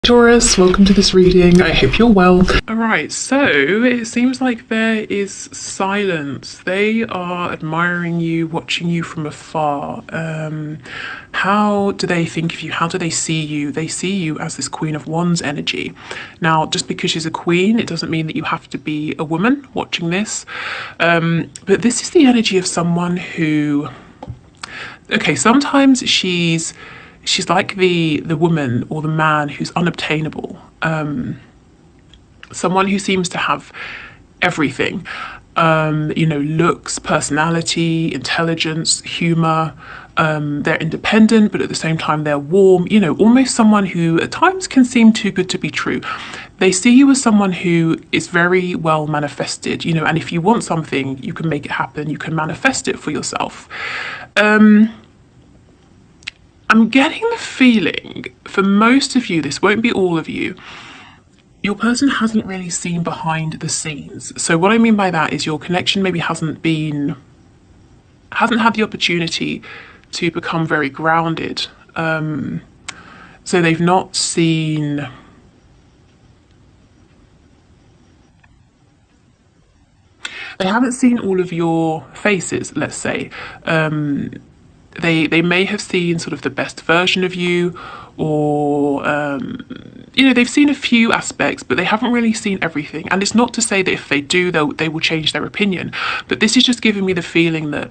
Taurus, welcome to this reading. I hope you're well. Alright, so it seems like there is silence. They are admiring you, watching you from afar. How do they think of you? How do they see you? They see you as this Queen of Wands energy. Now, just because she's a queen, it doesn't mean that you have to be a woman watching this. But this is the energy of someone who... Okay, sometimes she's like the woman or the man who's unobtainable. Someone who seems to have everything. Looks, personality, intelligence, humor. They're independent, but at the same time they're warm. Almost someone who at times can seem too good to be true. They see you as someone who is very well manifested, and if you want something, you can make it happen. You can manifest it for yourself. I'm getting the feeling, for most of you, this won't be all of you, your person hasn't really seen behind the scenes. So what I mean by that is your connection maybe hasn't had the opportunity to become very grounded. So they've not seen... They haven't seen all of your faces, let's say. They may have seen sort of the best version of you, or they've seen a few aspects, but they haven't really seen everything. And it's not to say that if they do, they will change their opinion, but this is just giving me the feeling that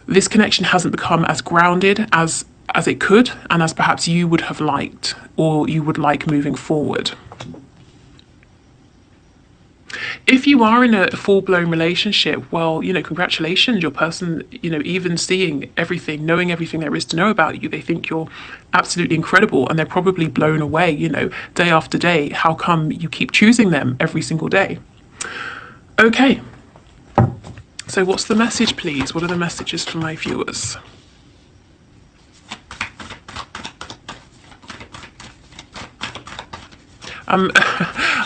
this connection hasn't become as grounded as it could, and as perhaps you would have liked, or you would like moving forward. If you are in a full-blown relationship, well, congratulations, your person, even seeing everything, knowing everything there is to know about you, they think you're absolutely incredible, and they're probably blown away, day after day. How come you keep choosing them every single day? Okay. So what's the message, please? What are the messages for my viewers?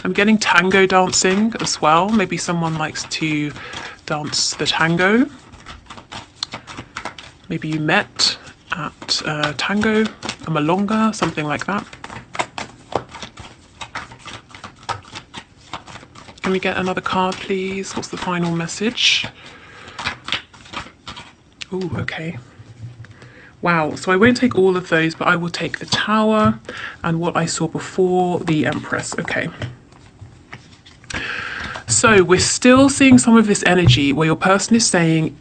I'm getting tango dancing as well. Maybe someone likes to dance the tango. Maybe you met at tango, a milonga, something like that. Can we get another card, please? What's the final message? Ooh, okay. Wow, so I won't take all of those, but I will take the Tower and what I saw before, the Empress. Okay. So we're still seeing some of this energy where your person is saying,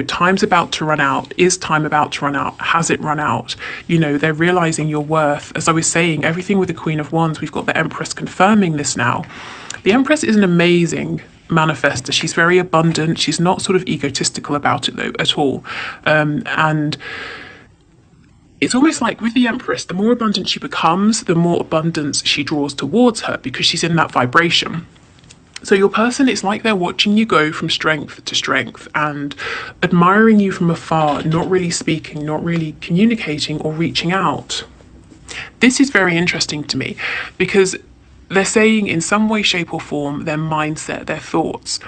time's about to run out. Is time about to run out? Has it run out? They're realizing your worth. As I was saying, everything with the Queen of Wands, we've got the Empress confirming this now. The Empress is an amazing manifester. She's very abundant. She's not sort of egotistical about it, though, at all. And it's almost like with the Empress, the more abundant she becomes, the more abundance she draws towards her, because she's in that vibration. So your person, it's like they're watching you go from strength to strength and admiring you from afar, not really speaking, not really communicating or reaching out. This is very interesting to me, because they're saying in some way, shape or form, their mindset, their thoughts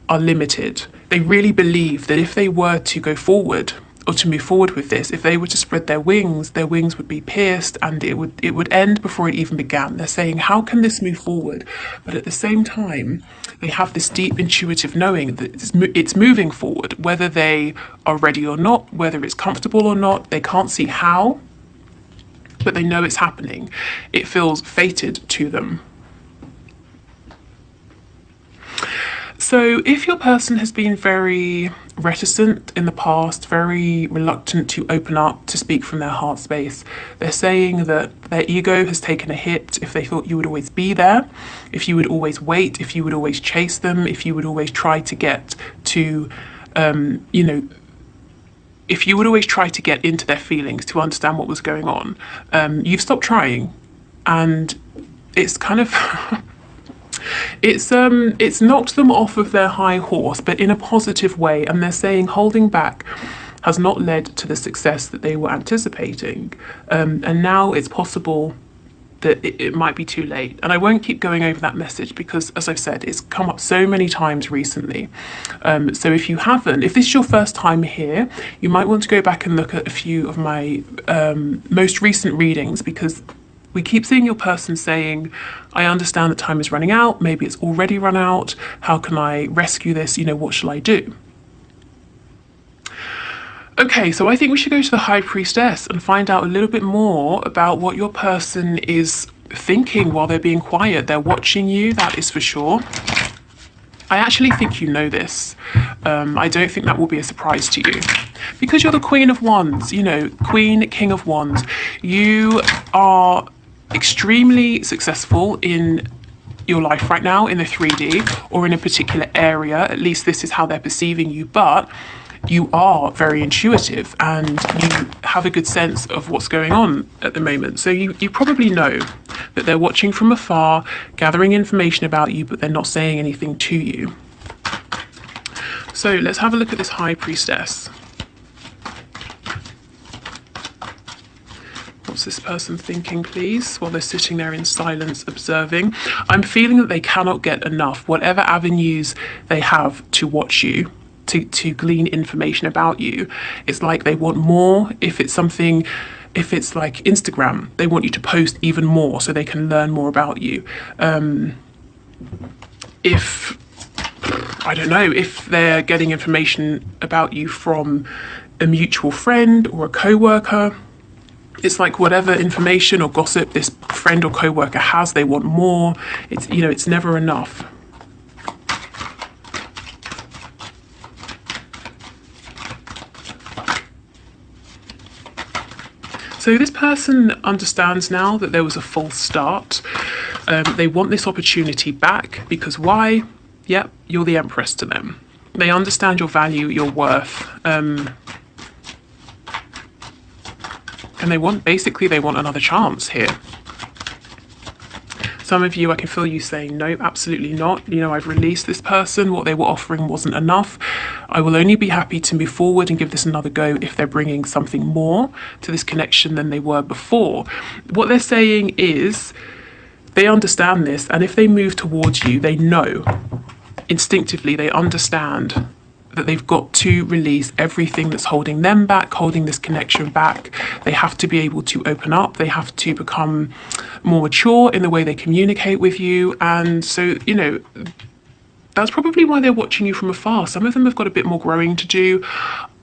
are limited. They really believe that if they were to go forward, or to move forward with this, if they were to spread their wings would be pierced, and it would end before it even began. They're saying, how can this move forward? But at the same time, they have this deep intuitive knowing that it's moving forward, whether they are ready or not, whether it's comfortable or not. They can't see how, but they know it's happening. It feels fated to them. So if your person has been very reticent in the past, very reluctant to open up, to speak from their heart space, they're saying that their ego has taken a hit. If they thought you would always be there, if you would always wait, if you would always chase them, if you would always try to get to, if you would always try to get into their feelings to understand what was going on, you've stopped trying. And it's kind of... It's knocked them off of their high horse, but in a positive way, and they're saying holding back has not led to the success that they were anticipating, and now it's possible that it might be too late. And I won't keep going over that message because, as I've said, it's come up so many times recently. So if this is your first time here, you might want to go back and look at a few of my most recent readings, because We keep seeing your person saying, I understand that time is running out. Maybe it's already run out. How can I rescue this? What shall I do? Okay, so I think we should go to the High Priestess and find out a little bit more about what your person is thinking while they're being quiet. They're watching you, that is for sure. I actually think you know this. I don't think that will be a surprise to you. Because you're the Queen of Wands, Queen, King of Wands. You are extremely successful in your life right now in the 3D or in a particular area. At least this is how they're perceiving you. But you are very intuitive and you have a good sense of what's going on at the moment. So you probably know that they're watching from afar, gathering information about you, but they're not saying anything to you. So let's have a look at this High Priestess. What's this person thinking, please, while they're sitting there in silence observing? I'm feeling that they cannot get enough, whatever avenues they have to watch you, to glean information about you. It's like they want more. If it's like Instagram, they want you to post even more so they can learn more about you. If they're getting information about you from a mutual friend or a co-worker, it's like whatever information or gossip this friend or co-worker has, they want more. It's never enough. So this person understands now that there was a false start. They want this opportunity back because why? Yep, you're the Empress to them. They understand your value, your worth. And they want another chance here. Some of you, I can feel you saying, no, absolutely not. I've released this person. What they were offering wasn't enough. I will only be happy to move forward and give this another go if they're bringing something more to this connection than they were before. What they're saying is they understand this. And if they move towards you, they know instinctively, they understand that they've got to release everything that's holding them back, holding this connection back. They have to be able to open up. They have to become more mature in the way they communicate with you. And so, that's probably why they're watching you from afar. Some of them have got a bit more growing to do.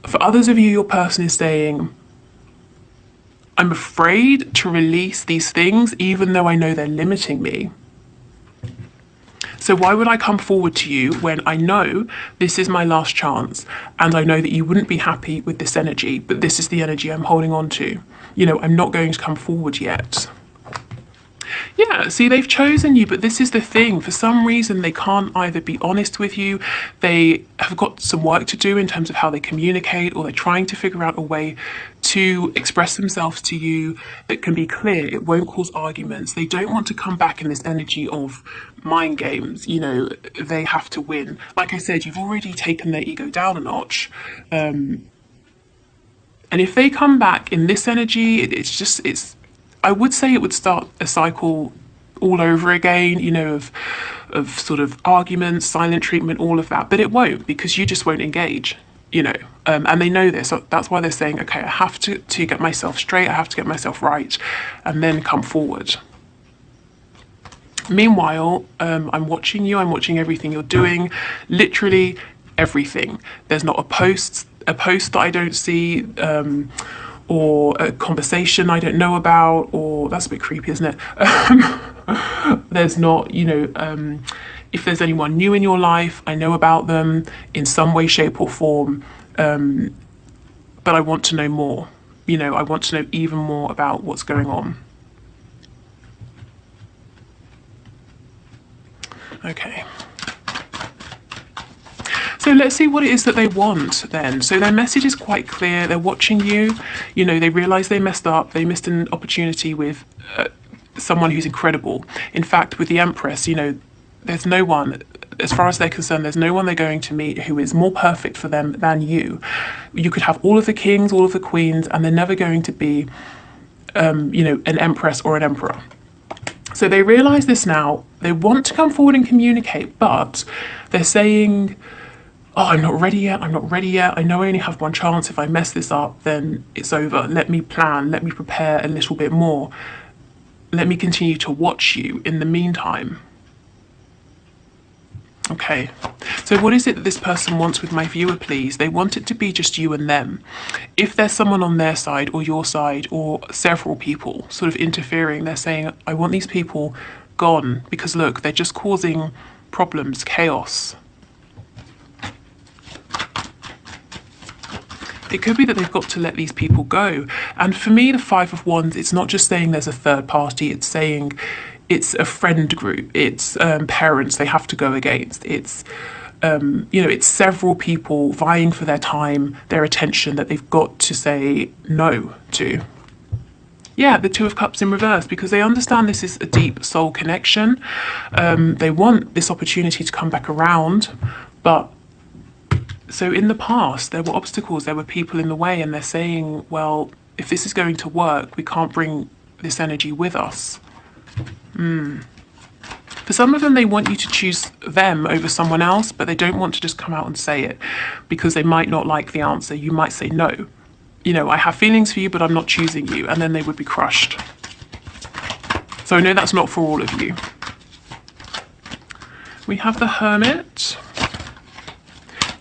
For others of you, your person is saying, I'm afraid to release these things, even though I know they're limiting me. So why would I come forward to you when I know this is my last chance and I know that you wouldn't be happy with this energy, but this is the energy I'm holding on to. I'm not going to come forward yet. Yeah, see, they've chosen you, but this is the thing. For some reason, they can't either be honest with you, they have got some work to do in terms of how they communicate, or they're trying to figure out a way to express themselves to you that can be clear. It won't cause arguments. They don't want to come back in this energy of mind games. They have to win. Like I said, you've already taken their ego down a notch. And if they come back in this energy, I would say it would start a cycle all over again, of sort of arguments, silent treatment, all of that. But it won't, because you just won't engage, and they know this. So that's why they're saying, okay, I have to get myself straight. I have to get myself right and then come forward. Meanwhile, I'm watching you. I'm watching everything you're doing, literally everything. There's not a post that I don't see, or a conversation I don't know about, or that's a bit creepy, isn't it? There's not, if there's anyone new in your life, I know about them in some way, shape or form, but I want to know more. I want to know even more about what's going on. Okay. So let's see what it is that they want then. So their message is quite clear. They're watching you. They realize they messed up. They missed an opportunity with someone who's incredible. In fact, with the Empress, there's no one, as far as they're concerned, there's no one they're going to meet who is more perfect for them than you. You could have all of the kings, all of the queens, and they're never going to be, an Empress or an Emperor. So they realize this now. They want to come forward and communicate, but they're saying, oh, I'm not ready yet. I'm not ready yet. I know I only have one chance. If I mess this up, then it's over. Let me plan. Let me prepare a little bit more. let me continue to watch you in the meantime. Okay, so what is it that this person wants with my viewer, please? They want it to be just you and them. If there's someone on their side or your side or several people sort of interfering, they're saying, I want these people gone because look, they're just causing problems, chaos. It could be that they've got to let these people go. And for me, the Five of Wands, it's not just saying there's a third party, it's saying it's a friend group, it's parents they have to go against, it's it's several people vying for their time, their attention that they've got to say no to. Yeah, the Two of Cups in reverse, because they understand this is a deep soul connection. They want this opportunity to come back around, but so in the past there were obstacles, there were people in the way, and they're saying, well, if this is going to work, we can't bring this energy with us. For some of them, they want you to choose them over someone else, but they don't want to just come out and say it because they might not like the answer. You might say, no, I have feelings for you, but I'm not choosing you. And then they would be crushed. So I know that's not for all of you. We have the Hermit.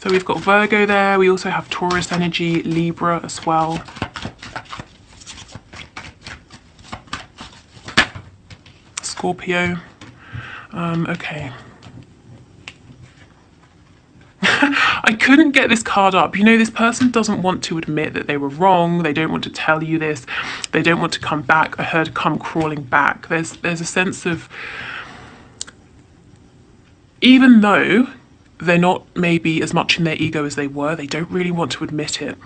So we've got Virgo there. We also have Taurus energy, Libra as well. Scorpio. Okay. I couldn't get this card up. This person doesn't want to admit that they were wrong. They don't want to tell you this. They don't want to come back. I heard come crawling back. There's a sense of, even though they're not maybe as much in their ego as they were, they don't really want to admit it.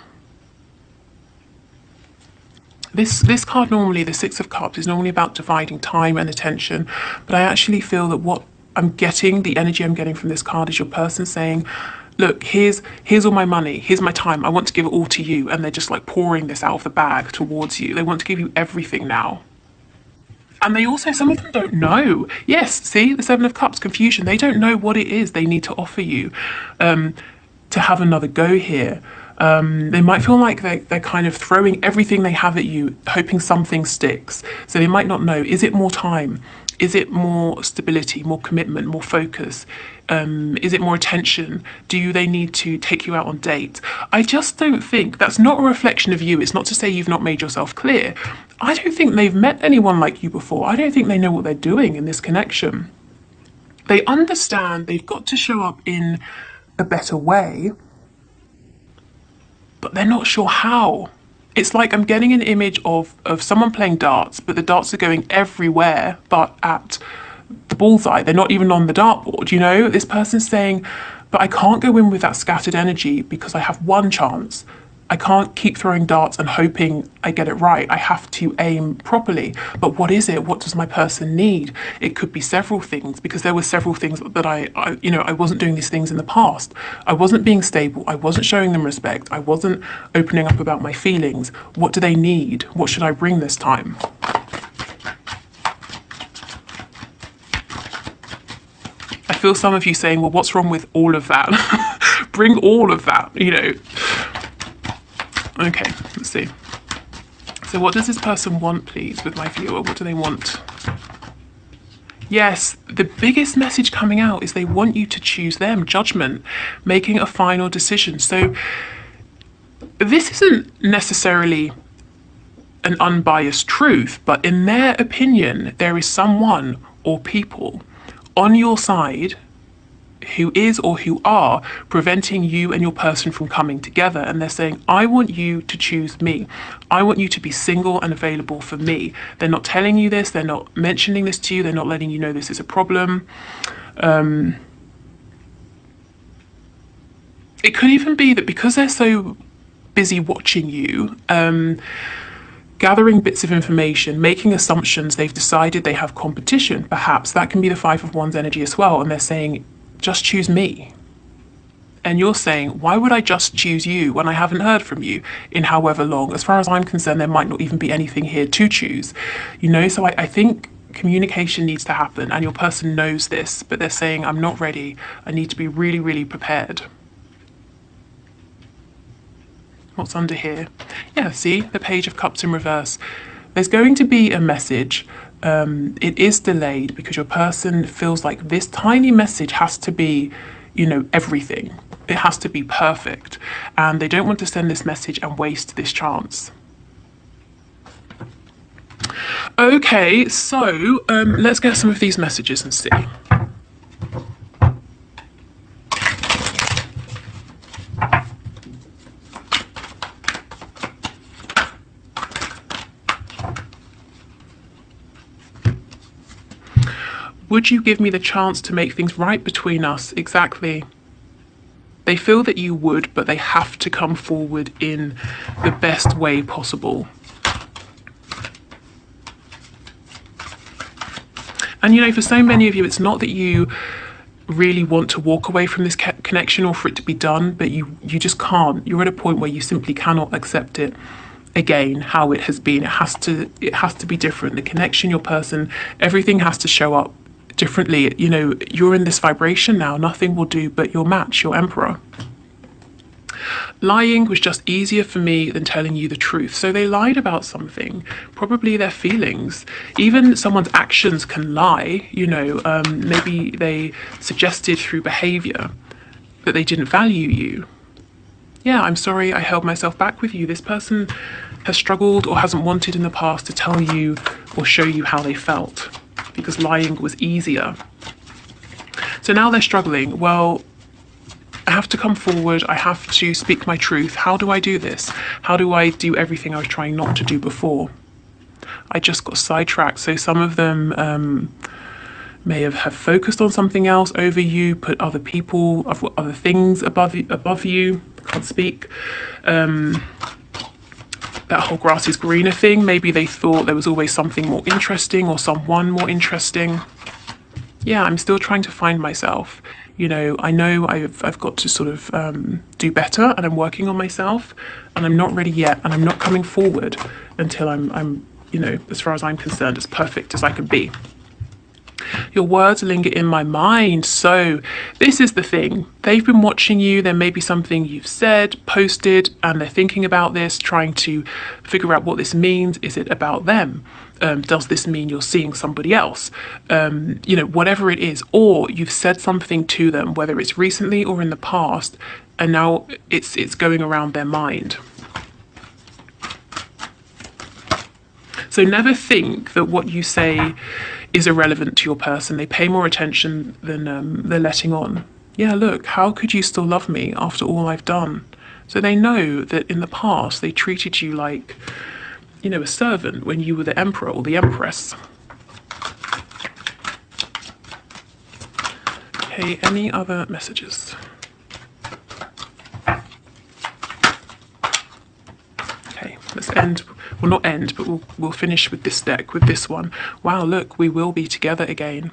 This card normally, the Six of Cups, is normally about dividing time and attention, but I actually feel that what I'm getting, the energy I'm getting from this card, is your person saying, look, here's all my money, here's my time, I want to give it all to you, and they're just like pouring this out of the bag towards you. They want to give you everything now. And they also, some of them don't know. Yes, see, the Seven of Cups, confusion. They don't know what it is they need to offer you to have another go here. They might feel like they're kind of throwing everything they have at you, hoping something sticks. So they might not know, is it more time? Is it more stability, more commitment, more focus? Is it more attention? Do they need to take you out on dates? I just don't think, that's not a reflection of you. It's not to say you've not made yourself clear. I don't think they've met anyone like you before. I don't think they know what they're doing in this connection. They understand they've got to show up in a better way, but they're not sure how. It's like I'm getting an image of someone playing darts, but the darts are going everywhere but at the bullseye. They're not even on the dartboard, This person's saying, but I can't go in with that scattered energy because I have one chance. I can't keep throwing darts and hoping I get it right. I have to aim properly. But what is it? What does my person need? It could be several things, because there were several things that I wasn't doing these things in the past. I wasn't being stable. I wasn't showing them respect. I wasn't opening up about my feelings. What do they need? What should I bring this time? I feel some of you saying, well, what's wrong with all of that? Bring all of that, Okay, let's see. So what does this person want, please, with my viewer? What do they want? Yes, the biggest message coming out is they want you to choose them, judgment, making a final decision. So this isn't necessarily an unbiased truth, but in their opinion, there is someone or people on your side who is or who are preventing you and your person from coming together. And they're saying, I want you to choose me. I want you to be single and available for me. They're not telling you this. They're not mentioning this to you. They're not letting you know this is a problem. It could even be that because they're so busy watching you, gathering bits of information, making assumptions, they've decided they have competition. Perhaps that can be the Five of Wands energy as well. And they're saying, just choose me. And you're saying, why would I just choose you when I haven't heard from you in however long? As far as I'm concerned, there might not even be anything here to choose. So I think communication needs to happen, and your person knows this, but they're saying, I'm not ready. I need to be really, really prepared. What's under here? Yeah, see, the Page of Cups in reverse. There's going to be a message It is delayed because your person feels like this tiny message has to be, everything. It has to be perfect. And they don't want to send this message and waste this chance. Okay, so let's get some of these messages and see. Would you give me the chance to make things right between us? Exactly. They feel that you would, but they have to come forward in the best way possible. And for so many of you, it's not that you really want to walk away from this connection or for it to be done, but you just can't. You're at a point where you simply cannot accept it again, how it has been. It has to be different. The connection, your person, everything has to show up differently. You're in this vibration now. Nothing will do but your match, your emperor. Lying was just easier for me than telling you the truth. So they lied about something, probably their feelings. Even someone's actions can lie. Maybe they suggested through behavior that they didn't value you. Yeah, I'm sorry I held myself back with you. This person has struggled or hasn't wanted in the past to tell you or show you how they felt because lying was easier. So now they're struggling. Well, I have to come forward. I have to speak my truth. How do I do this? How do I do everything I was trying not to do before? I just got sidetracked. So some of them may have focused on something else over you, put other people, other things above you. Can't speak. That whole grass is greener thing. Maybe they thought there was always something more interesting or someone more interesting. Yeah, I'm still trying to find myself. I know I've got to sort of do better, and I'm working on myself, and I'm not ready yet, and I'm not coming forward until I'm as far as I'm concerned, as perfect as I can be. Your words linger in my mind. So this is the thing. They've been watching you. There may be something you've said, posted, and they're thinking about this, trying to figure out what this means. Is it about them? Does this mean you're seeing somebody else? Whatever it is. Or you've said something to them, whether it's recently or in the past, and now it's going around their mind. So never think that what you say is irrelevant to your person. They pay more attention than they're letting on. Yeah, look, how could you still love me after all I've done? So they know that in the past they treated you like, a servant when you were the emperor or the empress. Okay, any other messages? Okay, let's end. Well, not end, but we'll finish with this deck, with this one. Wow, look, we will be together again.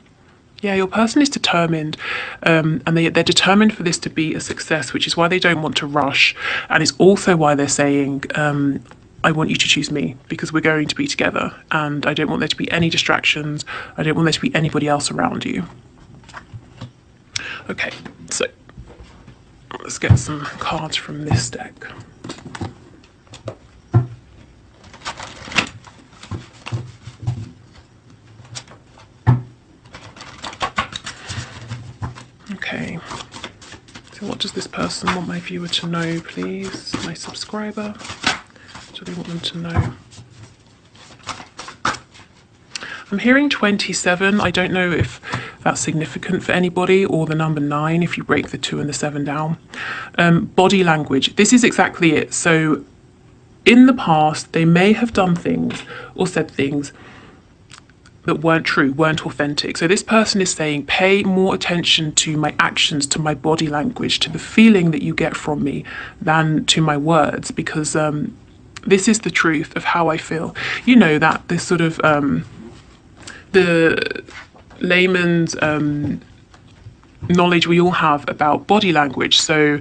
Yeah, your person is determined, and they're determined for this to be a success, which is why they don't want to rush. And it's also why they're saying, I want you to choose me because we're going to be together, and I don't want there to be any distractions. I don't want there to be anybody else around you. Okay, so let's get some cards from this deck. Okay, so what does this person want my viewer to know, please? My subscriber, what do they want them to know? I'm hearing 27. I don't know if that's significant for anybody, or the number 9 if you break the 2 and the 7 down. Body language, this is exactly it. So in the past, they may have done things or said things that weren't true, weren't authentic. So this person is saying, pay more attention to my actions, to my body language, to the feeling that you get from me than to my words, because this is the truth of how I feel. That this sort of, the layman's knowledge we all have about body language. So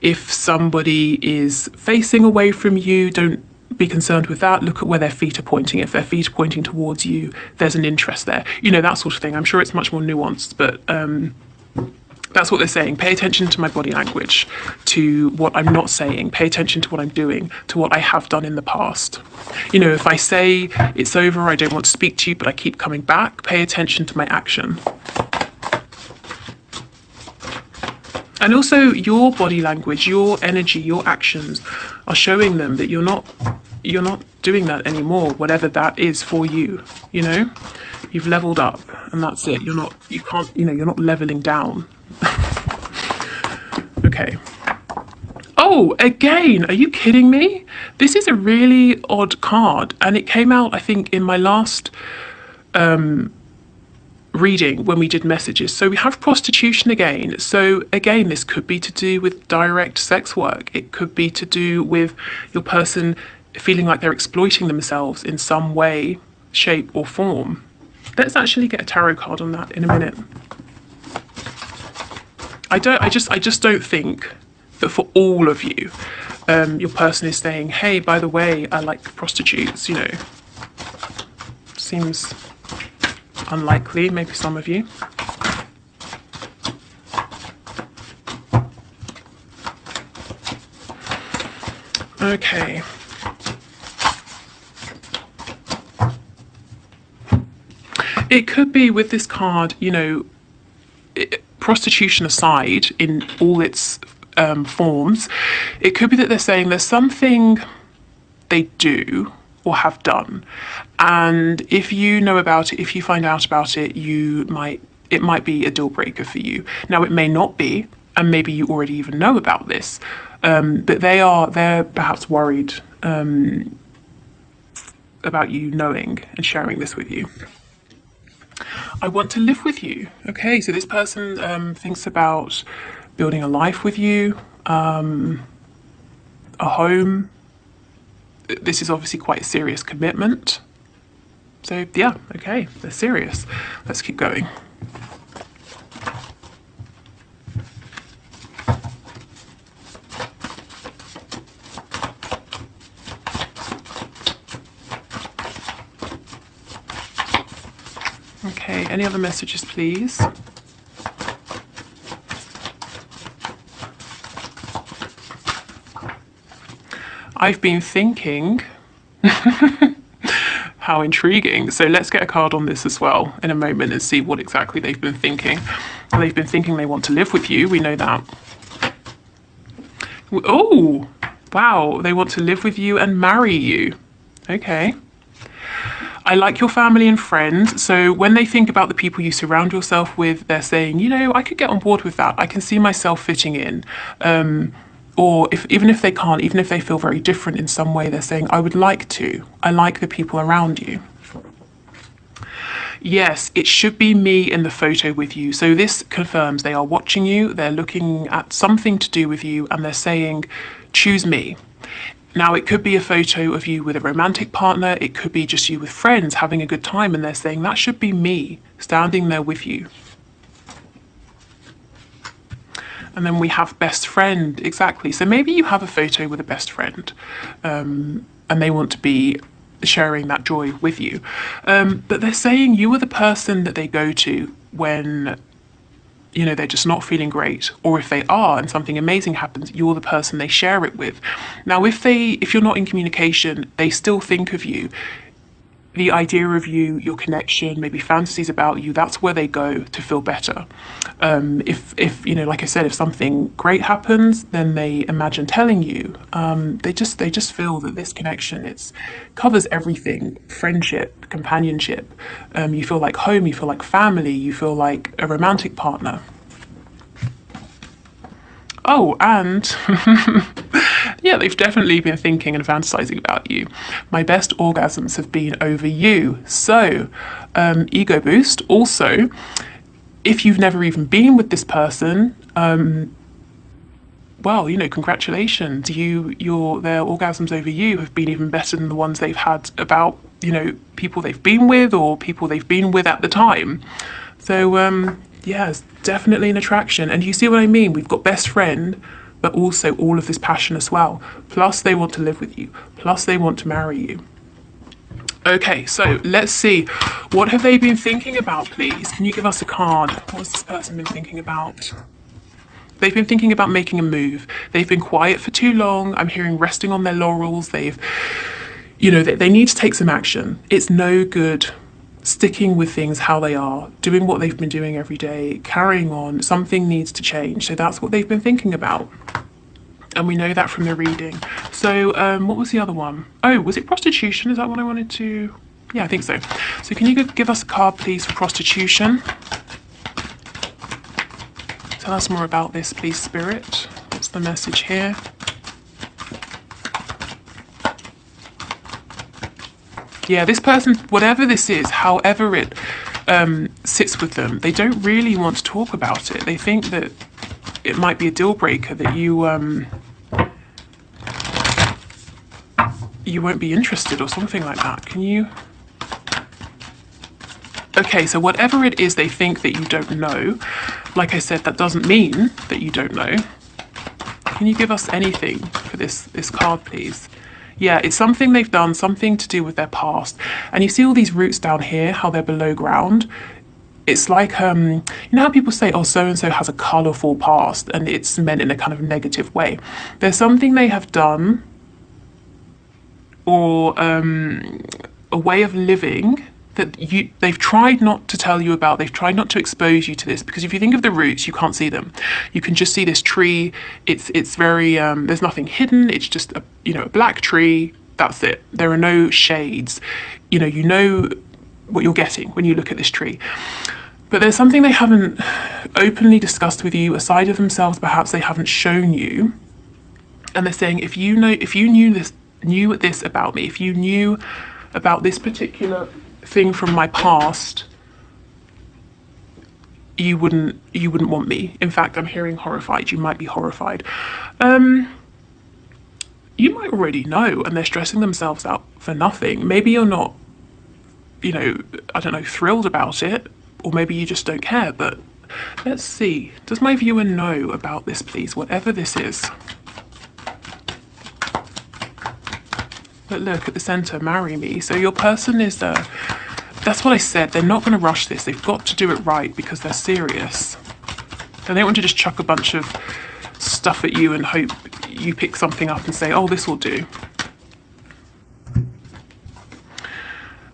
if somebody is facing away from you, don't be concerned with that. Look at where their feet are pointing. If their feet are pointing towards you, there's an interest there. That sort of thing. I'm sure it's much more nuanced, but That's what they're saying. Pay attention to my body language, to what I'm not saying. Pay attention to what I'm doing, to what I have done in the past. You know, if I say it's over, I don't want to speak to you, but I keep coming back, pay attention to my action. And also your body language, your energy, your actions are showing them that you're not doing that anymore, whatever that is for you, you know? You've leveled up and that's it. You're not leveling down. Okay. Oh, again, are you kidding me? This is a really odd card, and it came out, I think, in my last reading when we did messages. So we have prostitution again. So again, this could be to do with direct sex work. It could be to do with your person feeling like they're exploiting themselves in some way, shape or form. Let's actually get a tarot card on that in a minute. I just don't think that for all of you, your person is saying, hey, by the way, I like prostitutes, you know. Seems unlikely, maybe some of you. Okay. It could be with this card, you know, prostitution aside in all its forms, it could be that they're saying there's something they do or have done, and if you know about it, if you find out about it, it might be a deal breaker for you. Now it may not be, and maybe you already even know about this, but they're perhaps worried about you knowing and sharing this with you. I want to live with you. Okay, so this person thinks about building a life with you, a home. This is obviously quite a serious commitment. So yeah, okay, they're serious. Let's keep going. Okay, any other messages, please? I've been thinking. How intriguing. So let's get a card on this as well in a moment and see what exactly they've been thinking. They've been thinking they want to live with you. We know that. Oh, wow. They want to live with you and marry you. Okay. I like your family and friends. So when they think about the people you surround yourself with, they're saying, you know, I could get on board with that. I can see myself fitting in. Or even if they can't, even if they feel very different in some way, they're saying, I would like to. I like the people around you. Yes, it should be me in the photo with you. So this confirms they are watching you. They're looking at something to do with you and they're saying, choose me. Now, it could be a photo of you with a romantic partner. It could be just you with friends having a good time. And they're saying, that should be me standing there with you. And then we have best friend, exactly. So maybe you have a photo with a best friend and they want to be sharing that joy with you. But they're saying you are the person that they go to when, you know, they're just not feeling great. Or if they are and something amazing happens, you're the person they share it with. Now, if you're not in communication, they still think of you. The idea of you, your connection, maybe fantasies about you, that's where they go to feel better. If you know, like I said, if something great happens, then they imagine telling you. They just feel that this connection, covers everything: friendship, companionship. You feel like home, you feel like family, you feel like a romantic partner. Oh, and yeah, they've definitely been thinking and fantasizing about you. My best orgasms have been over you. So, ego boost. Also, if you've never even been with this person, well, you know, congratulations. Their orgasms over you have been even better than the ones they've had about, you know, people they've been with or people they've been with at the time. So, yeah, it's definitely an attraction. And you see what I mean? We've got best friend, but also all of this passion as well. Plus they want to live with you. Plus they want to marry you. Okay, so let's see. What have they been thinking about, please? Can you give us a card? What's this person been thinking about? They've been thinking about making a move. They've been quiet for too long. I'm hearing resting on their laurels. They need to take some action. It's no good sticking with things how they are, doing what they've been doing every day, carrying on. Something needs to change. So that's what they've been thinking about. And we know that from the reading. So what was the other one? Oh, was it prostitution? Is that what I wanted to? Yeah, I think so. So can you give us a card, please, for prostitution? Tell us more about this, please, Spirit. What's the message here? Yeah, this person, whatever this is, however it sits with them, they don't really want to talk about it. They think that it might be a deal breaker, that you won't be interested or something like that. Can you? Okay, so whatever it is they think that you don't know, like I said, that doesn't mean that you don't know. Can you give us anything for this card, please? Yeah, it's something they've done, something to do with their past. And you see all these roots down here, how they're below ground. It's like, you know how people say, oh, so-and-so has a colourful past, and it's meant in a kind of negative way. There's something they have done, or a way of living that they've tried not to tell you about. They've tried not to expose you to this, because if you think of the roots, you can't see them. You can just see this tree. It's very there's nothing hidden. It's just a black tree. That's it. There are no shades. You know what you're getting when you look at this tree. But there's something they haven't openly discussed with you, a side of themselves perhaps they haven't shown you. And they're saying, if you knew this about me, if you knew about this particular thing from my past, you wouldn't want me. In fact, I'm hearing horrified. You might be horrified. You might already know, and they're stressing themselves out for nothing. Maybe you're not, I don't know, thrilled about it, or maybe you just don't care. But let's see. Does my viewer know about this, please? Whatever this is. But look at the center, marry me. So your person is that's what I said. They're not going to rush this. They've got to do it right because they're serious. They don't want to just chuck a bunch of stuff at you and hope you pick something up and say, oh, this will do.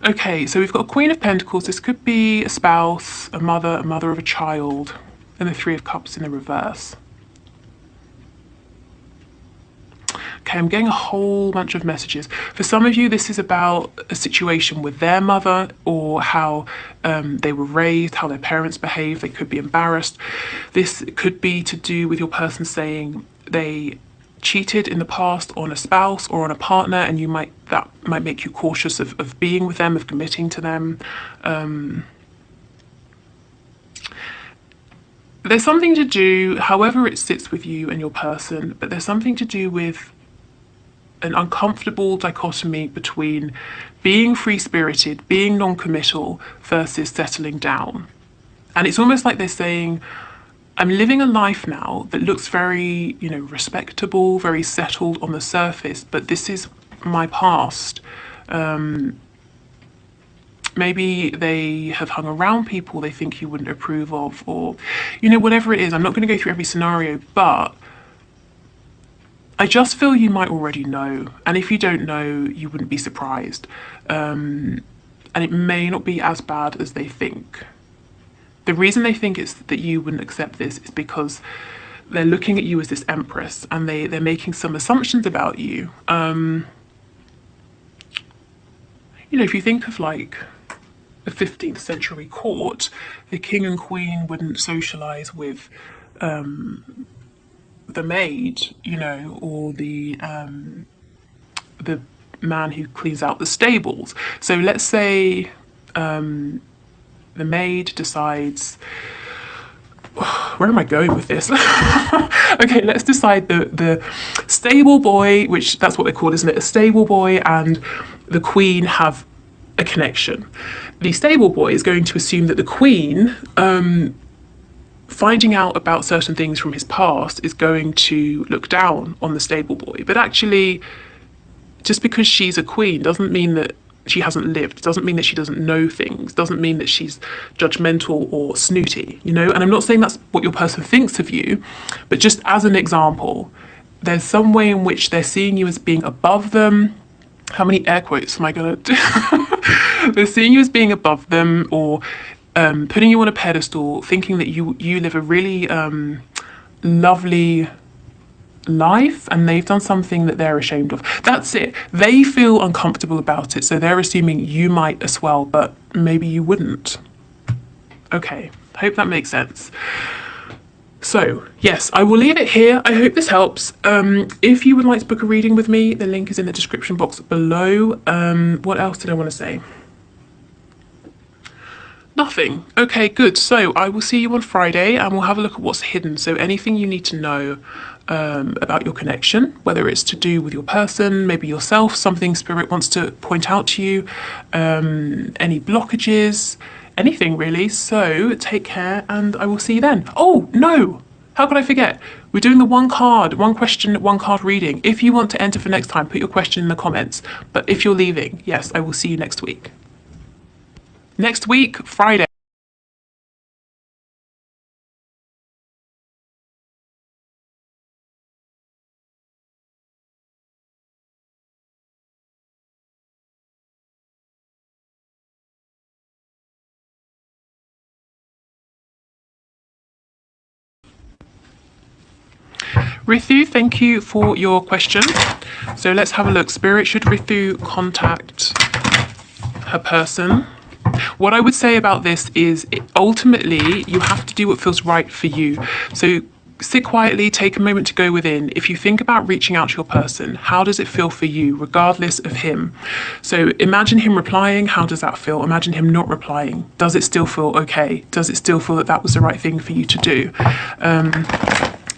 Okay, so we've got a Queen of Pentacles. This could be a spouse, a mother of a child, and the Three of Cups in the reverse. Okay, I'm getting a whole bunch of messages. For some of you, this is about a situation with their mother, or how they were raised, how their parents behaved. They could be embarrassed. This could be to do with your person saying they cheated in the past on a spouse or on a partner, and that might make you cautious of being with them, of committing to them. There's something to do, however it sits with you and your person, but there's something to do with an uncomfortable dichotomy between being free-spirited, being non-committal, versus settling down. And it's almost like they're saying, I'm living a life now that looks very, respectable, very settled on the surface, but this is my past. Maybe they have hung around people they think you wouldn't approve of, or, whatever it is. I'm not going to go through every scenario, but I just feel you might already know. And if you don't know, you wouldn't be surprised. And it may not be as bad as they think. The reason they think it's that you wouldn't accept this is because they're looking at you as this empress, and they're making some assumptions about you. If you think of like a 15th century court, the king and queen wouldn't socialize with the maid, or the man who cleans out the stables. So let's say the maid decides, where am I going with this? Okay, let's decide the stable boy, which that's what they're called, isn't it? A stable boy and the queen have a connection. The stable boy is going to assume that the queen, finding out about certain things from his past, is going to look down on the stable boy. But actually, just because she's a queen doesn't mean that she hasn't lived. It doesn't mean that she doesn't know things. It doesn't mean that she's judgmental or snooty, you know? And I'm not saying that's what your person thinks of you, but just as an example, there's some way in which they're seeing you as being above them. How many air quotes am I gonna do? They're seeing you as being above them, or putting you on a pedestal, thinking that you live a really lovely life and they've done something that they're ashamed of. That's it. They feel uncomfortable about it, so they're assuming you might as well, but maybe you wouldn't. Okay, hope that makes sense. So, yes, I will leave it here. I hope this helps. If you would like to book a reading with me, the link is in the description box below. What else did I want to say? Nothing. Okay, good. So I will see you on Friday and we'll have a look at what's hidden. So anything you need to know about your connection, whether it's to do with your person, maybe yourself, something Spirit wants to point out to you, any blockages, anything really. So take care and I will see you then. Oh, no. How could I forget? We're doing the one question, one card reading. If you want to enter for next time, put your question in the comments. But if you're leaving, yes, I will see you next week. Next week, Friday. Rithu, thank you for your question. So let's have a look. Spirit, should Rithu contact her person? What I would say about this is ultimately you have to do what feels right for you. So sit quietly, take a moment to go within. If you think about reaching out to your person, how does it feel for you, regardless of him? So imagine him replying, how does that feel? Imagine him not replying. Does it still feel okay? Does it still feel that that was the right thing for you to do?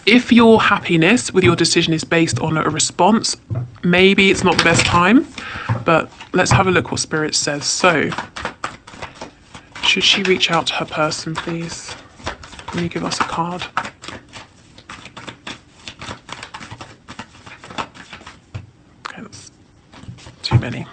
If your happiness with your decision is based on a response, maybe it's not the best time, but let's have a look what Spirit says. So, should she reach out to her person, please? Can you give us a card? Okay, that's too many.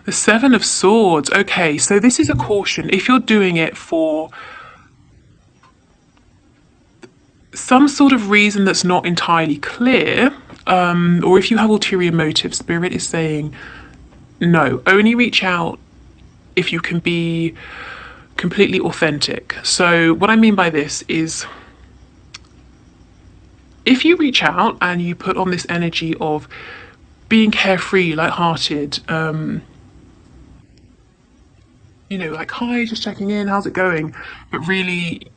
The Seven of Swords. Okay, so this is a caution. If you're doing it for some sort of reason that's not entirely clear, or if you have ulterior motives, Spirit is saying no. Only reach out if you can be completely authentic. So what I mean by this is, if you reach out and you put on this energy of being carefree, lighthearted, you know, like, hi, just checking in, how's it going? But really,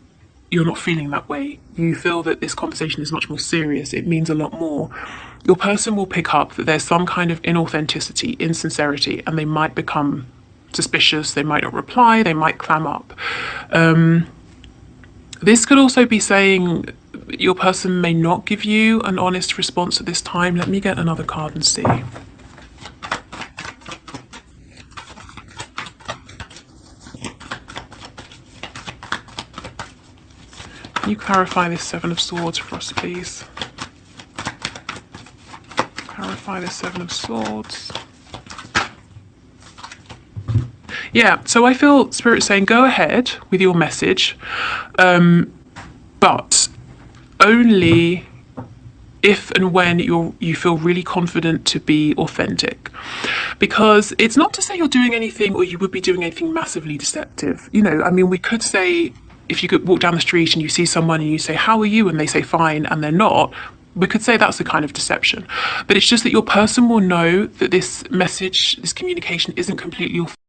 you're not feeling that way. You feel that this conversation is much more serious. It means a lot more. Your person will pick up that there's some kind of inauthenticity, insincerity, and they might become suspicious. They might not reply. They might clam up. This could also be saying your person may not give you an honest response at this time. Let me get another card and see. Can you clarify this Seven of Swords for us, please? Clarify this Seven of Swords. Yeah, so I feel Spirit saying go ahead with your message, but only if and when you feel really confident to be authentic. Because it's not to say you're doing anything or you would be doing anything massively deceptive. You know, I mean, we could say, if you could walk down the street and you see someone and you say, how are you? And they say, fine, and they're not, we could say that's a kind of deception. But it's just that your person will know that this message, this communication isn't completely authentic.